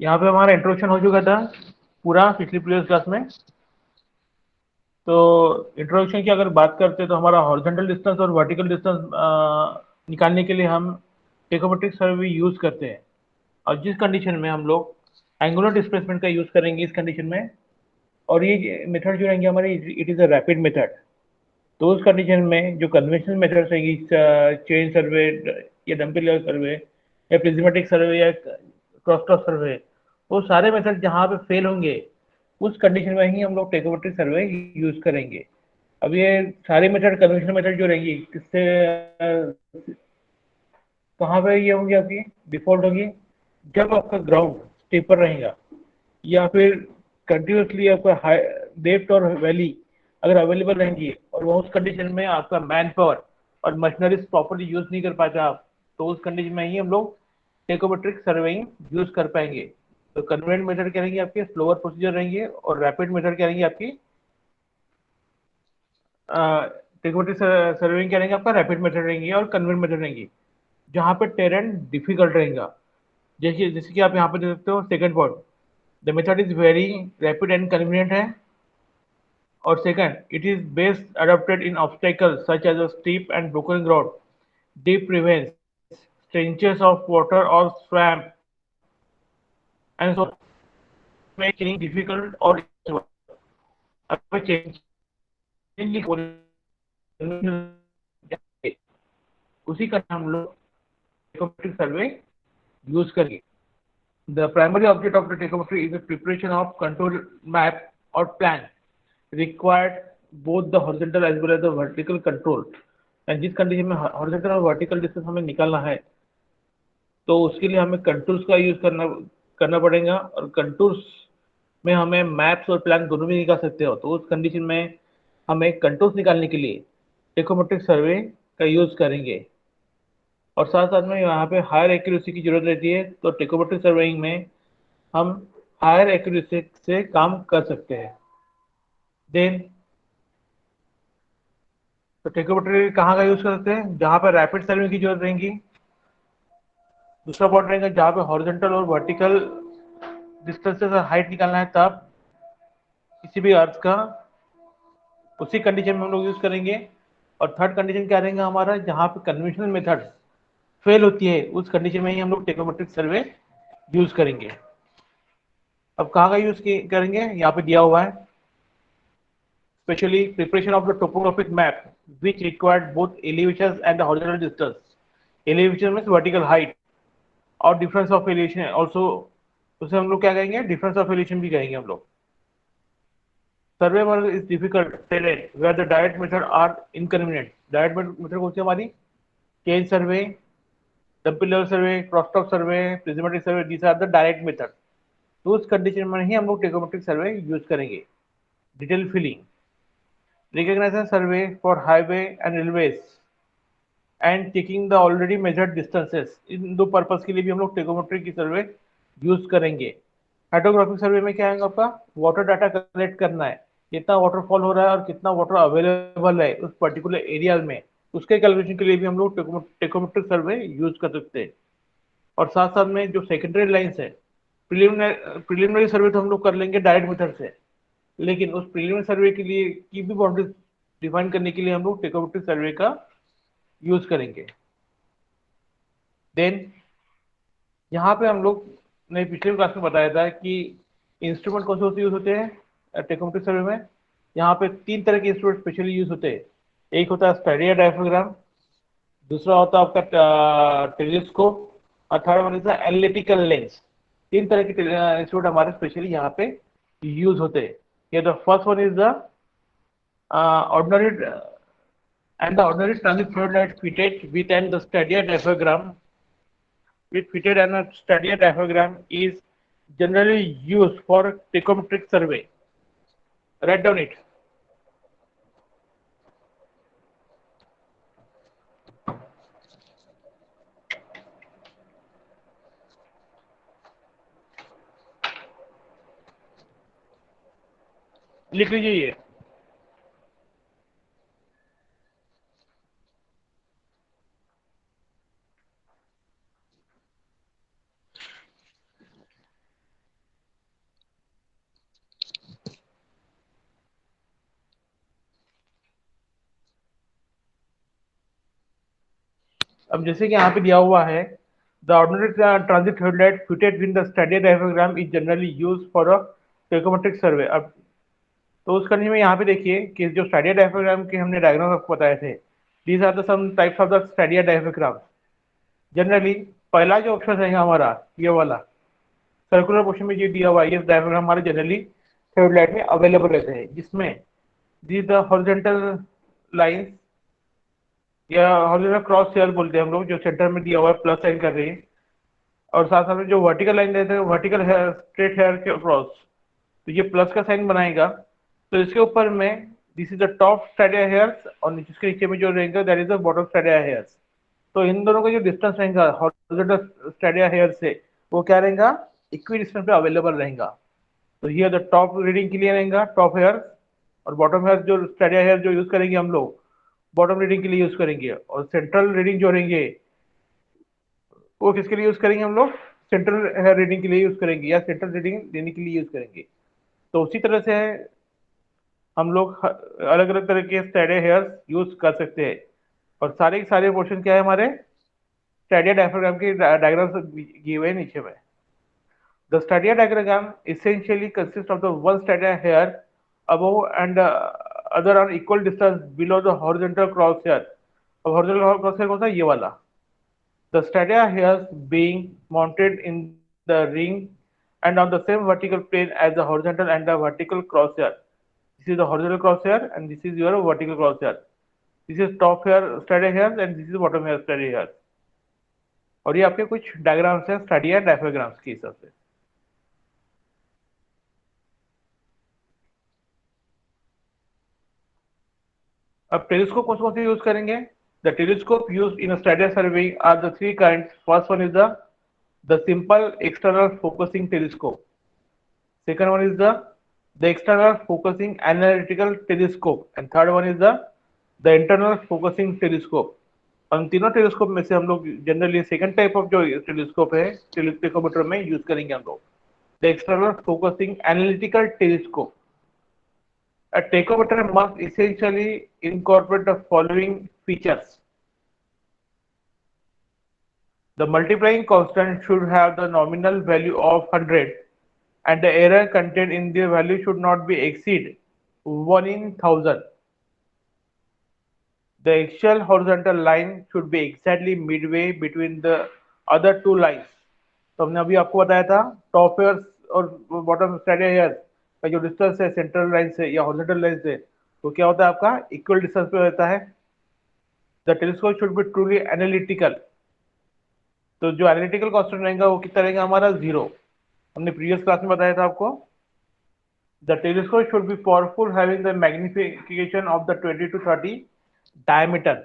यहाँ पे हमारा इंट्रोडक्शन हो चुका था पूरा पिछली प्रीवियस क्लास में। तो इंट्रोडक्शन की अगर बात करते हैं तो हमारा हॉरिजॉन्टल डिस्टेंस और वर्टिकल डिस्टेंस निकालने के लिए हम टेकोमेट्रिक सर्वे यूज़ करते हैं। और जिस कंडीशन में हम लोग एंगुलर डिस्प्लेसमेंट का यूज़ करेंगे इस कंडीशन में, और ये मेथड जो रहेंगे हमारे, it is a rapid method. तो उस कंडीशन में जो कन्वेंशनल मेथड्स रहेंगी, चेन सर्वे या डंपिल सर्वे या प्रिज्मेटिक सर्वे या क्रॉसटॉक सर्वे, वो सारे मेथड जहाँ पे फेल होंगे उस कंडीशन में ही हम लोग टेकोमेट्रिक सर्वे यूज करेंगे। अब ये सारे मेथड कन्वेंशनल मेथड जो रहेंगी किससे कहाँ पे ये होंगी, आपकी डिफॉल्ट होगी जब आपका ग्राउंड स्टेपर रहेगा या फिर कंटिन्यूसली आपका हाई डेप्थ और वैली अगर अवेलेबल रहेंगी और वो उस कंडीशन में आपका मैन पावर और मशीनरीज प्रॉपरली यूज नहीं कर पाता आप, तो उस कंडीशन में ही हम लोग टेकोमेट्रिक सर्वेइंग यूज कर पाएंगे। तो कन्वेंट मेथड क्या रहेंगे आपके, स्लोअर प्रोसीजर रहेंगे, और रैपिड मेथड क्या रहेंगे आपकी, टेकोमेट्रिक सर्वेइंग क्या रहेंगे आपका, रैपिड मेथड रहेंगे और कन्वेंट मेथड रहेंगी जहाँ पे टेरेन डिफिकल्ट रहेगा। जैसे जैसे कि आप यहाँ पे देख सकते हो second point, the method is very rapid and convenient है। और second, it is best adapted in obstacles such as a steep and broken ground, deep ravines, trenches of water or swamp, and so making difficult or उसी का हम लोग tacheometric survey use करेंगे। The primary object of the tacheometry is the preparation of control map और plan required both the horizontal as well as the vertical control। And जिस condition में horizontal और vertical distance हमें निकालना है तो उसके लिए हमें कंटूर्स का यूज करना करना पड़ेगा, और कंटूर्स में हमें मैप्स और प्लान दोनों भी निकाल सकते हो। तो उस कंडीशन में हमें कंटूर्स निकालने के लिए टेकोमेट्रिक सर्वे का यूज करेंगे। और साथ साथ में यहाँ पे हायर एक्यूरेसी की जरूरत रहती है, तो टेकोमेट्रिक सर्वेइंग में हम हायर एक्यूरेसी से काम कर सकते हैं। देन तो टेकोमेट्री कहाँ का यूज कर सकते हैं, जहाँ पर रैपिड सर्विंग की जरूरत रहेगी। दूसरा पॉइंट रहेगा जहाँ पे हॉरिजॉन्टल और वर्टिकल डिस्टेंसेस और हाइट निकालना है, तब किसी भी अर्थ का उसी कंडीशन में हम लोग यूज करेंगे। और थर्ड कंडीशन क्या रहेगा हमारा, जहाँ पे कन्वेंशनल मेथड फेल होती है उस कंडीशन में ही हम लोग टेकोमेट्रिक सर्वे यूज करेंगे। अब कहाँ का यूज करेंगे, यहाँ पे दिया हुआ है, especially preparation of the topographic map which required both elevations and the horizontal distance। elevation means vertical height और difference of elevation also, उसे हम लोग क्या कहेंगे, difference of elevation भी कहेंगे हम लोग। Survey work is difficult terrain where the direct method are inconvenient। Direct method कौन सी हमारी, chain survey, dumping level survey, crosstalk survey, prismatic survey, these are the direct method. तो उस कंडीशन में ही हम लोग टेकोमेट्रिक सर्वे यूज करेंगे। Detail filling, recognisation survey for highway and railways, and checking the already measured distances, इन दो purpose के लिए भी हम लोग टेकोमेट्री की सर्वे यूज करेंगे। हाइड्रोग्राफिक सर्वे में क्या है आपका, वाटर डाटा कलेक्ट करना है, कितना वाटरफॉल हो रहा है और कितना वाटर अवेलेबल है उस पर्टिकुलर एरिया में, उसके कैलकुलेशन के लिए भी हम लोग टेकोमेट्रिक सर्वे यूज कर सकते हैं। और साथ साथ में जो सेकेंडरी लाइन्स है, प्रिलिमिनरी सर्वे तो हम लोग कर लेंगे डायरेक्ट मेथड से, लेकिन उस प्रीलिमिनरी सर्वे के लिए की भी बाउंड्री डिफाइन करने के लिए हम लोग टेकोमेट्रिक सर्वे का यूज करेंगे। देन यहाँ पे हम लोग ने पिछले क्लास में बताया था कि इंस्ट्रूमेंट कौन से यूज होते हैं टेकोमेट्रिक सर्वे में। यहाँ पे तीन तरह के इंस्ट्रूमेंट स्पेशली यूज होते हैं। एक होता है स्टेडिया डायफ्राम, दूसरा होता है आपका टेलीस्कोप, और third one is the analytical lens. तीन तरह के इंस्ट्रूमेंट हमारे स्पेशली यहाँ पे यूज होते हैं। ये the first one is the ordinary and the ordinary transit floodlight fitted with and the stadia diaphragm with fitted and a stadia diaphragm is generally used for trigonometric survey। Write down it। लिख लीजिए ये। अब जैसे कि यहाँ पे दिया हुआ है, the ordinary transit headlight fitted with the static diaphragm is generally use for a tacheometric survey. अब तो उस कंडीशन में यहाँ पे देखिए कि जो स्टैटिक डायफ्राम के हमने डायग्राम आपको बताए थे, these are the some types of the static diaphragm. Generally पहला जो ऑप्शन रहेगा हमारा, ये वाला सर्कुलर पोर्शन में जो दिया हुआ है, ये डायफ्राम हमारे जनरली हेडलाइट में अवेलेबल रहते हैं, जिसमें दी द हॉरिजॉन्टल लाइंस या हॉरिजॉन्टल क्रॉस हेयर बोलते हैं हम लोग, जो सेंटर में दिया हुआ है प्लस साइन कर रही है, और साथ साथ में जो वर्टिकल लाइन रहते हैं वर्टिकल हेयर स्ट्रेट हेयर के क्रॉस, तो ये प्लस का साइन बनाएगा। तो इसके ऊपर में this is the top stadia hairs, और इसके नीचे में जो रहेगा that is the bottom stadia hairs. तो इन दोनों का जो डिस्टेंस रहेगा हॉरिजॉन्टल स्टैटिया हेयर से, वो क्या रहेगा, इक्वी डिस्टेंस पे अवेलेबल रहेगा। तो ये द टॉप रीडिंग के लिए रहेगा टॉप हेयर, और बॉटम हेयर जो स्टैटिया हेयर जो यूज करेंगे हम लोग बॉटम रीडिंग के लिए यूज करेंगे, और सेंट्रल रीडिंग जो रहेंगे वो किसके लिए यूज करेंगे हम लोग, सेंट्रल हेयर रीडिंग के लिए यूज करेंगे या सेंट्रल रीडिंग देने के लिए यूज करेंगे। तो उसी तरह से हम लोग अलग अलग तरह के स्टैटिया हेयर्स यूज कर सकते हैं, और सारे के सारे पोर्शन क्या है हमारे स्टैटिया डायफ्राम के डायग्राम दिए हुए हैं नीचे में। The stadia diagram essentially consists of the one stadia hair above and other on equal distance below the horizontal crosshair. अब horizontal crosshair कौन सा, ये वाला। The stadia hairs being mounted in the ring and on the same vertical plane as the horizontal and the vertical crosshair. This is the horizontal crosshair and this is your vertical crosshair. This is top hair stadia hairs and this is bottom hair stadia hairs. और ये आपके कुछ diagrams हैं stadia डायफ्राग्राम्स के हिसाब से। अब telescope कौन कौन से यूज करेंगे, the telescope use in stadia survey are the three kinds. First one is the simple external focusing telescope, second one is the external focusing analytical telescope, and third one is the internal focusing telescope। उन तीनों telescope में से हम लोग generally second type of जो telescope है टेलीस्कोपीटर में use करेंगे हम लोग, the external focusing analytical telescope. A tachometer must essentially incorporate the following features. The multiplying constant should have the nominal value of 100 and the error contained in the value should not be exceed 1 in 1000. The axial horizontal line should be exactly midway between the other two lines. तो हमने अभी आपको बताया था top hair और bottom स्टैटिया hair का जो distance है सेंट्रल लाइन से या हॉरिजॉन्टल लाइन से, तो क्या होता है आपका इक्वल डिस्टेंस पे रहता है। The telescope should be truly analytical. तो जो एनालिटिकल कांस्टेंट रहेगा वो कितना रहेगा हमारा, 0। हमने प्रीवियस क्लास में बताया था आपको। The telescope should be powerful having the magnification of the 20 to 30 diameter.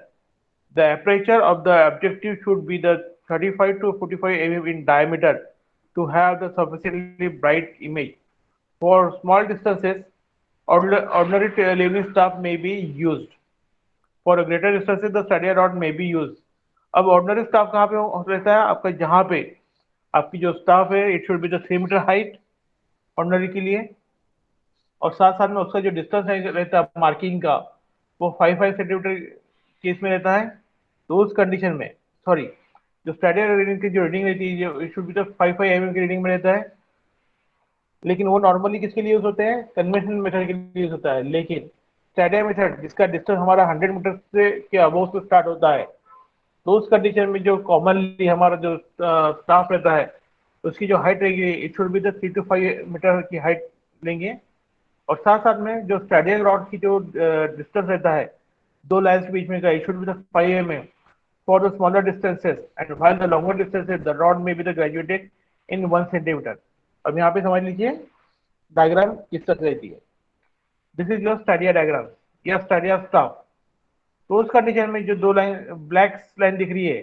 The aperture of the objective should be the 35 to 45 mm in diameter to have the sufficiently bright image. For small distances, ordinary leveling staff may be used. For a greater distances, the stadia rod may be used. अब ordinary staff कहाँ पे रहता है आपका, जहाँ पे आपकी जो स्टाफ है it should be the 3 metre height ordinary के लिए, और साथ साथ में उसका जो डिस्टेंस रहता है मार्किंग का वो 5 सेंटीमीटर केस में रहता है। तो उस कंडीशन में सॉरी जो स्टैटिक रीडिंग की जो रीडिंग रहती है it should be the 5 mm की रीडिंग में रहता है, लेकिन वो नॉर्मली किसके लिए यूज होते हैं, कन्वेंशनल मेथड के लिए यूज होता है। लेकिन स्टैटिक मेथड जिसका डिस्टेंस हमारा 100 मीटर से के अबव से स्टार्ट होता है, तो उस कंडीशन में जो कॉमनली हमारा जो स्टाफ रहता है उसकी जो हाइट रहेगी it should be the 3 to 5 metre की हाइट लेंगे। और साथ साथ में जो स्टैटिक रॉड की जो डिस्टेंस रहता है दो लाइन्स के बीच में का it should be the 5 mm for the smaller distances, and while the longer distances the rod may be the graduated in 1 centimetre. अब यहाँ पे समझ लीजिए डायग्राम किस तरह रहती है। दिस इज योर स्टैटिया डायग्राम या स्टैटिया स्टाफ। तो उस कंडीशन में जो दो लाइन ब्लैक लाइन दिख रही है,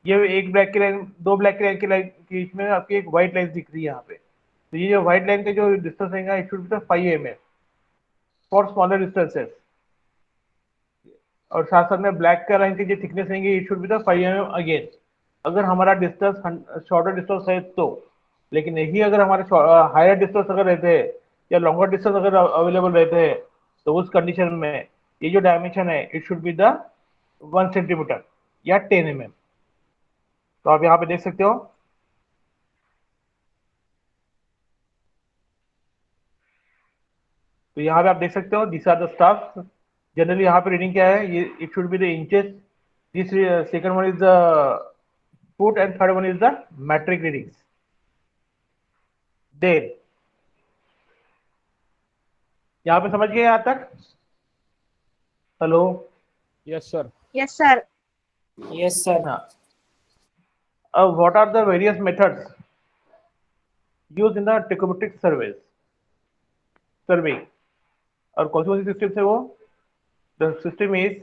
ये एक ब्लैक की लाइन, दो ब्लैक की लाइन के बीच में आपकी एक व्हाइट लाइन दिख रही है यहाँ पे। तो ये जो व्हाइट लाइन का जो डिस्टेंस रहेगा it should be the 5 mm for smaller distances, और साथ साथ में ब्लैक का लाइन की जो थिकनेस रहेंगे it should be the 5 mm again, अगर हमारा डिस्टेंस शॉर्टर डिस्टेंस है तो। लेकिन यही अगर हमारे हायर डिस्टेंस अगर रहते हैं या लॉन्गर डिस्टेंस अगर अवेलेबल रहते हैं, तो उस कंडीशन में ये जो डायमेंशन है it should be the 1 centimetre या 10 mm। तो आप यहाँ पे देख सकते हो, तो यहाँ पे आप देख सकते हो this are the staff. Generally यहाँ पे रीडिंग क्या है, ये it should be the inches, this second one is the foot and third one is the metric readings there. यहाँ पे समझ गए यहाँ तक? Hello? Yes, sir. Yes, sir. Yes, sir. हाँ, अब what are the various methods use in the tacheometric survey, और कौन सी सिस्टम है वो? The system is,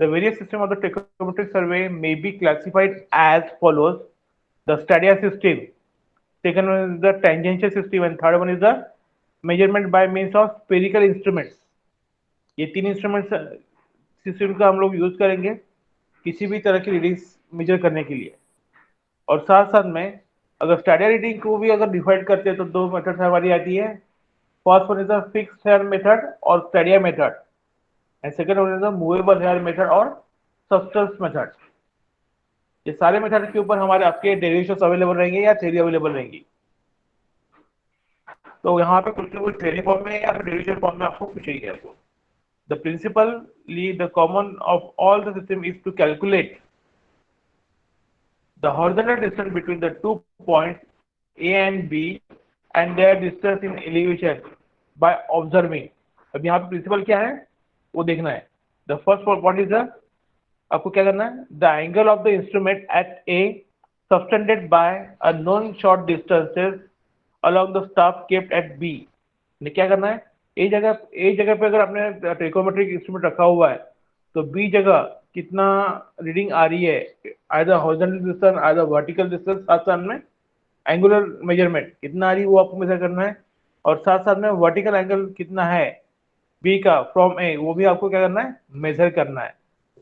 the various system of the trigonometric survey may be classified as follows: the stadia system, second one is the tangential system, and third one is the measurement by means of spherical instruments. ये तीन instruments system का हम लोग use करेंगे किसी भी तरह की रीडिंग्स मेजर करने के लिए। और साथ साथ में अगर स्टैडिया रीडिंग को भी अगर डिवाइड करते हैं तो दो मेथड हमारी आती है। First one is the fixed hair method और stadia method, and second one is the movable hair method और सब्सटेंस मेथड। ये सारे मेथड के ऊपर हमारे आपके डेरिवेशंस अवेलेबल रहेंगे या थ्योरी अवेलेबल रहेंगी। तो यहाँ पे कुछ ना कुछ थ्योरी फॉर्म में या फिर डेरिवेशन फॉर्म में आपको पूछेगी आपको। The principally the common of all the system is to calculate the horizontal distance between the 2 points A and B and their distance in elevation by observing। अब यहाँ पे प्रिंसिपल क्या है वो देखना है। The first point is the, आपको क्या करना है, the angle of the instrument at A subtended by a known short distances along the staff kept at B. ने क्या करना है, ए जगह पे अगर आपने ट्रिकोमेट्रिक इंस्ट्रूमेंट रखा हुआ है तो बी जगह कितना रीडिंग आ रही है, either horizontal distance either vertical distance, साथ साथ में एंगुलर मेजरमेंट कितना आ रही है वो आपको मेजर करना है, और साथ साथ में वर्टिकल एंगल कितना है बी का फ्रॉम ए वो भी आपको क्या करना है, मेजर करना है।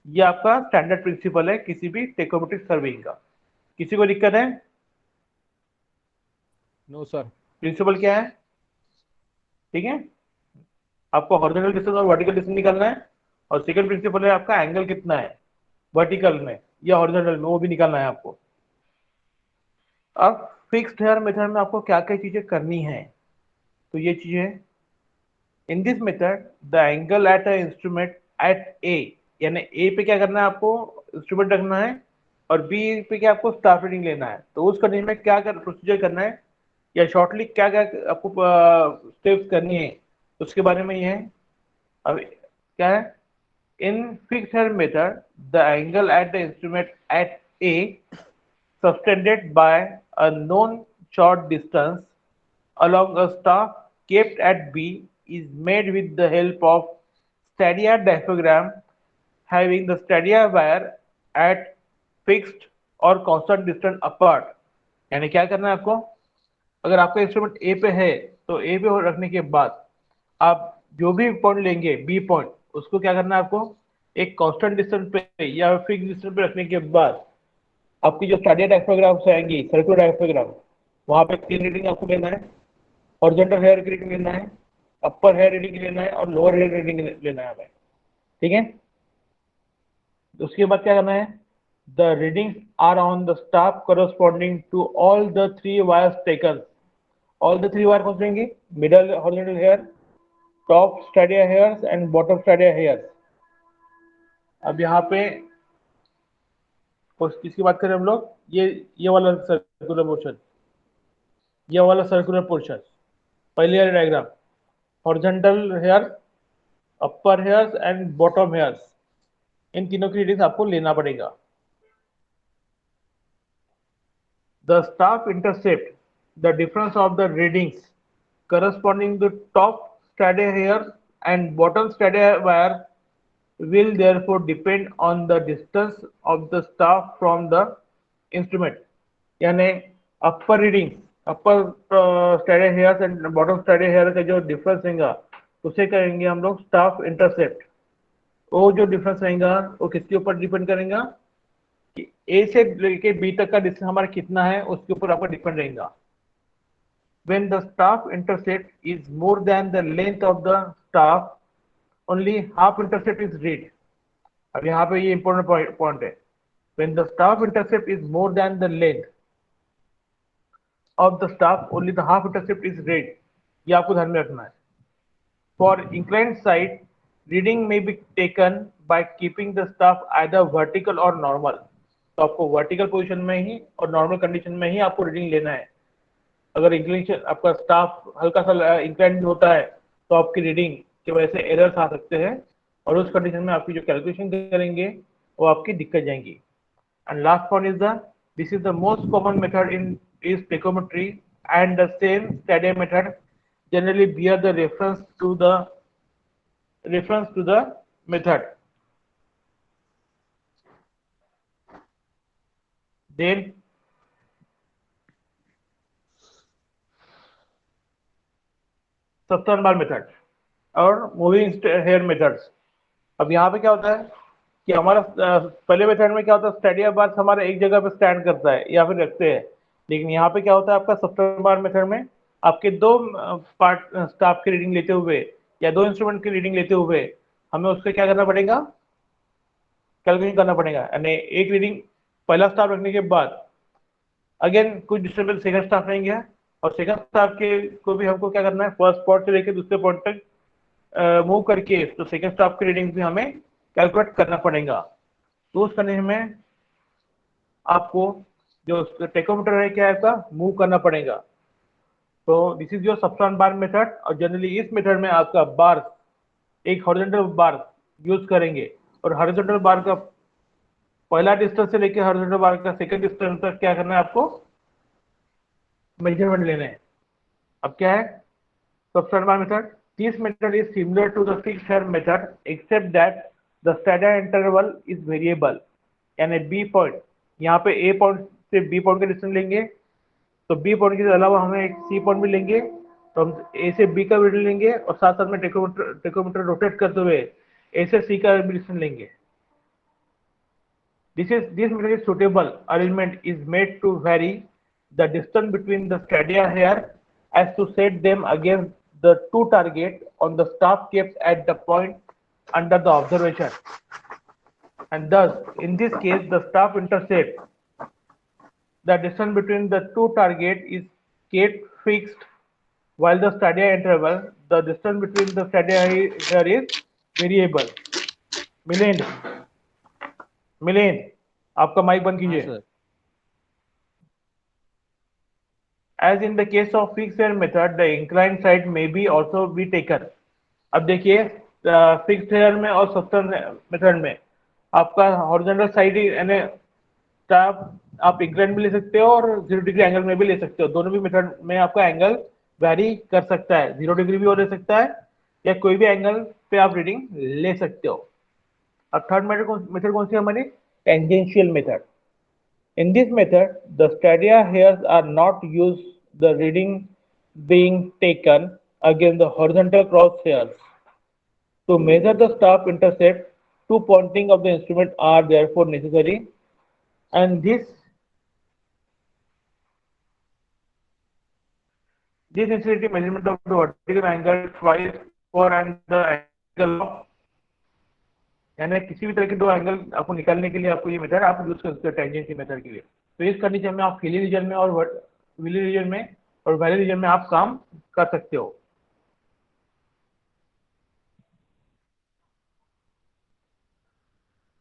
ये आपका स्टैंडर्ड प्रिंसिपल है किसी भी ट्रिकोमेट्रिक सर्वेइंग का। किसी को दिक्कत है? No, sir. प्रिंसिपल क्या है? ठीक है, आपको हॉरिजॉन्टल डिस्टेंस और वर्टिकल डिस्टेंस निकालना है, और सेकंड प्रिंसिपल है आपका एंगल कितना है वर्टिकल में या हॉरिजॉन्टल में वो भी निकालना है आपको। अब फिक्स्ड हेयर मेथड में आपको क्या क्या चीजें करनी है, तो ये चीजें, in this method the angle at a instrument at A, यानी ए पे क्या करना है आपको, इंस्ट्रूमेंट रखना है, और बी पे क्या आपको स्टाफ रीडिंग लेना है। तो उस कंडीशन में क्या प्रोसीजर करना है या शॉर्टली क्या क्या आपको स्टेप्स करनी है उसके बारे में ये है। अब क्या है, in fixed hair method the angle at the instrument at A subtended by a known short distance along a staff kept at B is made with the help of stadia diaphragm having the stadia wire at fixed or constant distance apart। यानी क्या करना है आपको, अगर आपका instrument ए पे है तो ए पे रखने के बाद आप जो भी पॉइंट लेंगे बी पॉइंट उसको क्या करना है आपको, एक कांस्टेंट डिस्टेंस पे या फिक्स डिस्टेंस पे रखने के बाद आपकी जो स्टैडिया डायफ्राग्राम्स आएंगी, सर्कुलर डायफ्राग्राम, वहां पे 3 रीडिंग आपको लेना है। हॉरिजॉन्टल हेयर की रीडिंग लेना है, अपर हेयर रीडिंग लेना है और लोअर हेयर रीडिंग लेना है हमें। ठीक है, उसके बाद क्या करना है, the readings are on the staff corresponding to all the 3 wires taken. All the 3 wire कौन से रहेंगे, middle horizontal hair, top stadia hairs and bottom stadia hairs. अब यहाँ पे किसकी बात करें हम लोग, ये वाला सर्कुलर पोर्शन, ये वाला सर्कुलर पोर्शन, पहले वाला diagram, horizontal hair, upper hairs and bottom hairs, इन तीनों की रीडिंग आपको लेना पड़ेगा। The staff intercept the difference of the readings corresponding to top stadia hair and bottom stadia wire will therefore depend on the distance of the staff from the instrument। यानी upper reading, upper stadia hairs and bottom stadia hair का जो difference रहेगा उसे कहेंगे हम लोग staff intercept. वो जो डिफरेंस रहेगा वो किसके ऊपर डिपेंड करेगा कि ए से लेके बी तक का डिस्टेंस हमारा कितना है उसके ऊपर आपका डिपेंड रहेगा। when the staff intercept is more than the length of the staff only half intercept is read। अब यहाँ पे ये इंपॉर्टेंट पॉइंट है, When the staff intercept is more than the length of the staff, only the half intercept is read. ये आपको ध्यान में रखना है. For inclined side, reading may be taken by keeping the staff either vertical or normal. तो आपको vertical position में ही और नॉर्मल कंडीशन में ही आपको रीडिंग लेना है. अगर इंक्लिनेशन आपका स्टाफ हल्का सा इंक्लाइन होता है तो आपकी रीडिंग की वजह से एरर्स आ सकते हैं और उस कंडीशन में आपकी जो कैलकुलेशन करेंगे वो आपकी दिक्कत जाएंगी. And last point is the this is the most common method in is tacheometry and the same standard method generally bear the reference to the method. Then substance bar method और moving hair methods. अब यहाँ पे क्या होता है कि हमारा पहले मेथड में क्या होता है, स्टैंडर्ड बार हमारा एक जगह पे स्टैंड करता है या फिर रखते हैं. लेकिन यहाँ पे क्या होता है आपका सब्सटेंस बार मेथड में आपके दो पार्ट स्टाफ की रीडिंग लेते हुए या दो इंस्ट्रूमेंट की रीडिंग लेते हुए हमें उससे क्या करना पड़ेगा, कैलकुलेशन करना पड़ेगा. यानी एक रीडिंग पहला स्टाफ रखने के बाद अगेन कुछ डिस्टेंस सेकंड स्टाफ रहेंगे और सेकंड स्टाफ के को भी हमको क्या करना है, फर्स्ट पॉइंट से लेकर दूसरे पॉइंट तक मूव करके तो सेकंड स्टाफ की रीडिंग भी हमें कैलकुलेट करना पड़ेगा. तो उस करने में आपको जो टेकोमीटर है क्या है आपका मूव करना पड़ेगा. तो this is your substance bar method और जनरली इस मेथड में आपका बार एक हॉरिजॉन्टल बार यूज करेंगे और हॉरिजॉन्टल बार का पहला डिस्टेंस से लेकर हॉरिजॉन्टल बार का सेकंड डिस्टेंस तक क्या करना है आपको मेजरमेंट लेने हैं. अब क्या है subtense bar method. This method is similar to the fixed hair method except that the standard interval is variable. यानी बी पॉइंट यहाँ पे ए पॉइंट से बी पॉइंट का डिस्टेंस लेंगे तो बी पॉइंट के अलावा हमें एक सी पॉइंट भी लेंगे तो हम ए से बी का रीडिंग लेंगे और साथ साथ में टेकोमीटर रोटेट करते हुए ए से सी का भी डिस्टेंस लेंगे. This method is suitable arrangement is made to vary the distance between the stadia hair as to set them against the two target on the staff kept at the point under the observation. And thus, in this case, the staff intercept the distance between the two target is kept fixed, while the stadia interval, the distance between the stadia hair is variable. Milind आपका mic बंद कीजिए. As in the case of fixed hair method, the inclined side may be also be taken. अब देखिए fixed hair में और substance method में आपका horizontal side यानी आप इंक्लाइन भी ले सकते हो और 0 डिग्री एंगल में भी ले सकते हो. दोनों भी मेथड में आपका एंगल वैरी कर सकता है, 0 डिग्री भी हो ले सकता है या कोई भी एंगल पे आप रीडिंग ले सकते हो. अब थर्ड मेथड कौन सी हमारी tangential method. In this method, the stadia hairs are not used, the reading being taken against the horizontal cross hairs. To measure the staff intercept, two pointing of the instrument are therefore necessary, and this necessity measurement of the vertical angle twice for and the angle of यानी किसी भी तरह के दो angle आपको निकालने के लिए आपको ये मेथड आप यूज कर सकते हो टेंजेंसी मेथड के लिए. तो इस कंडीशन में आप हिली रीजन में और विली रीजन में और वैली रीजन में आप काम कर सकते हो.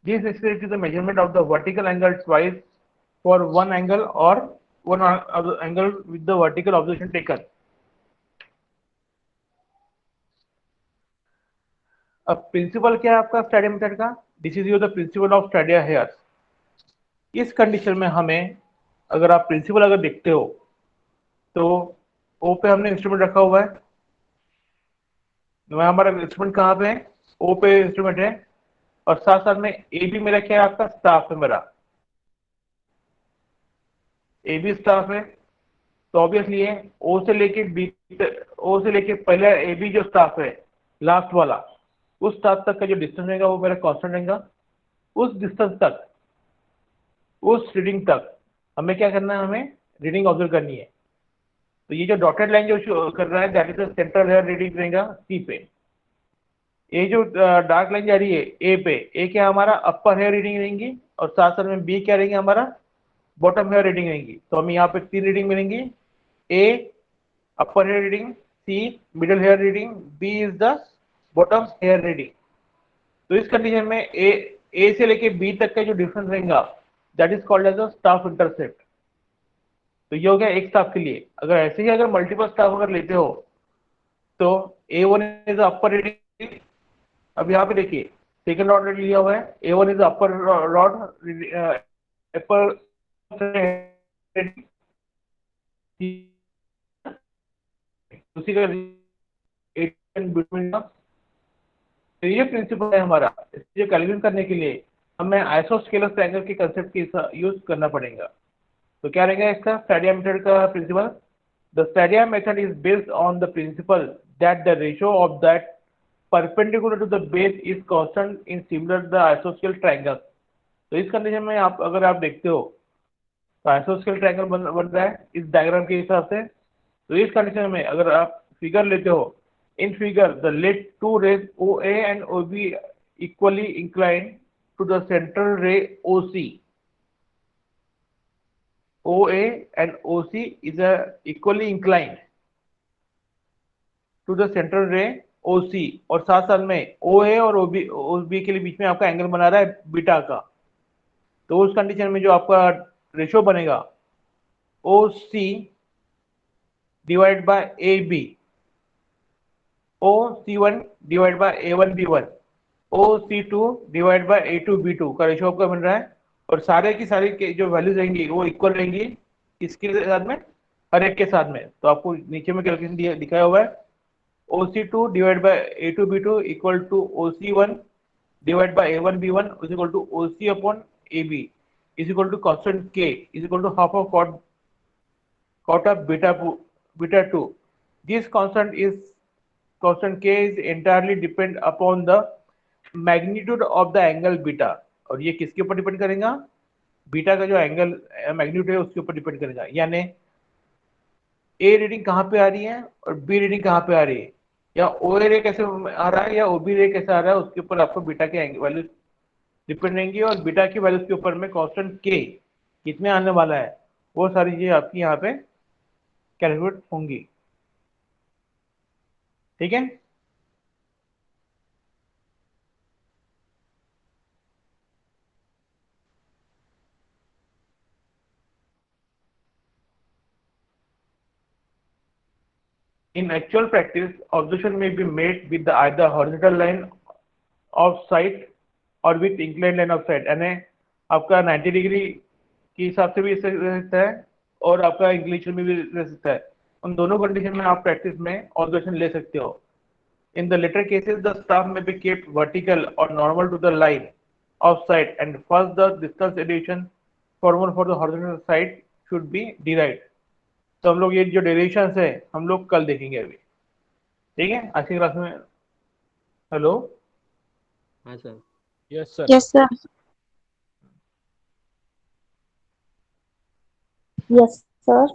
This necessitates the measurement of the vertical angle twice for one angle or one angle with the vertical observation taken. अब प्रिंसिपल क्या है आपका स्टैडिया मेथड का. This is your the principle of Stadia hairs. इस condition में हमें अगर आप प्रिंसिपल अगर देखते हो तो ओ पे हमने इंस्ट्रूमेंट रखा हुआ है. हमारा इंस्ट्रूमेंट कहाँ पे है, ओ पे इंस्ट्रूमेंट है और साथ साथ में ए बी मेरा क्या है आपका स्टाफ है, मेरा ए बी स्टाफ है. तो ऑब्वियसली है ओ से लेके बी, ओ से लेके पहले ए बी जो स्टाफ है लास्ट वाला उस स्टाफ तक का जो डिस्टेंस रहेगा वो मेरा कांस्टेंट रहेगा. उस डिस्टेंस तक उस रीडिंग तक हमें क्या करना है, हमें रीडिंग ऑब्जर्व करनी है. तो ये जो डॉटेड लाइन जो कर रहा है that is the central hair reading रहेगा सी पे. ये जो डार्क लाइन जा रही है ए पे, ए क्या हमारा अपर हेयर रीडिंग रहेंगी और साथ साथ में बी क्या रहेंगे हमारा बॉटम हेयर रीडिंग रहेंगी। तो हमें यहाँ पे 3 रीडिंग मिलेंगी, A upper hair reading, C middle hair reading, B is the bottom hair reading. तो इस कंडीशन में ए से लेके बी तक का जो डिफरेंस रहेगा that is called as a staff intercept. तो ये हो गया एक स्टाफ के लिए। अगर ऐसे ही अगर मल्टीपल स्टाफ अगर लेते हो तो ए वन इज अपर रीडिंग। अब यहाँ पे देखिए सेकंड रॉड लिया हुआ है, ए वन इज अपर रॉड, अपर उसी का बिटवीन। तो ये प्रिंसिपल है हमारा। इसलिए कैलकुलेट करने के लिए हमें आइसोस्केलस ट्रायंगल के कंसेप्ट की यूज करना पड़ेगा। तो क्या रहेगा इसका स्टैडिया मेथड का principle? The stadia method is based on the principle that the ratio of that perpendicular to the base is constant in similar the आइसोस्केल ट्रायंगल। तो इस कंडीशन में आप अगर आप देखते हो तो आइसोस्केल ट्रायंगल बन रहा है इस डायग्राम के हिसाब से। तो इस कंडीशन में अगर आप फिगर लेते हो, in figure the let two rays O A and O B equally inclined to the central ray O C. O A and O C is equally inclined to the central ray O सी, और साथ साथ में ओ ए और O B के लिए बीच में आपका angle बना रहा है बीटा का। तो उस कंडीशन में जो आपका रेशियो बनेगा O C divide by A B, O C one divide by A one B one, O C two divide by A two B two का रेशियो आपका बन रहा है। और सारे की सारी के जो वैल्यूज रहेंगी वो इक्वल रहेंगी इसके साथ में, हर एक के साथ में। तो आपको नीचे में कैलकुलेशन दिखाया हुआ है, O C two divide by A two B two equal to O C one divide by A one B one is equal to O C upon A B is equal to constant K is equal to half of cot of beta 2. This constant k is entirely depend upon the magnitude of the angle beta। और ये किसके ऊपर depend करेगा? Beta का जो angle magnitude है उसके ऊपर डिपेंड करेगा। यानी ए रीडिंग कहाँ पे आ रही है और बी रीडिंग कहाँ पे आ रही है, या ओ रे कैसे आ रहा है या ओ बी रे कैसे आ रहा है, उसके ऊपर आपको बीटा के वैल्यू डिपेंड रहेंगी। और बीटा की वैल्यूज के ऊपर में कांस्टेंट के कितने आने वाला है वो सारी चीजें आपकी यहाँ पे कैलकुलेट होंगी। ठीक है। In actual practice, observation may be made with the either horizontal line of sight और with incline line of site. यानी आपका 90 डिग्री के हिसाब से भी रह सकता है और आपका इंक्लिनेशन में भी रह सकता है। उन दोनों कंडीशन में आप प्रैक्टिस में ऑब्जर्वेशन ले सकते हो। In the latter cases the staff में बी केप्ट वर्टिकल और normal to the line of sight and first the distance addition formula for the horizontal side should be derived. तो हम लोग ये जो डेरिवेशंस है हम लोग कल देखेंगे अभी। ठीक है, आज की क्लास में। हेलो। हाँ sir. Yes sir. Yes, sir. Yes, sir.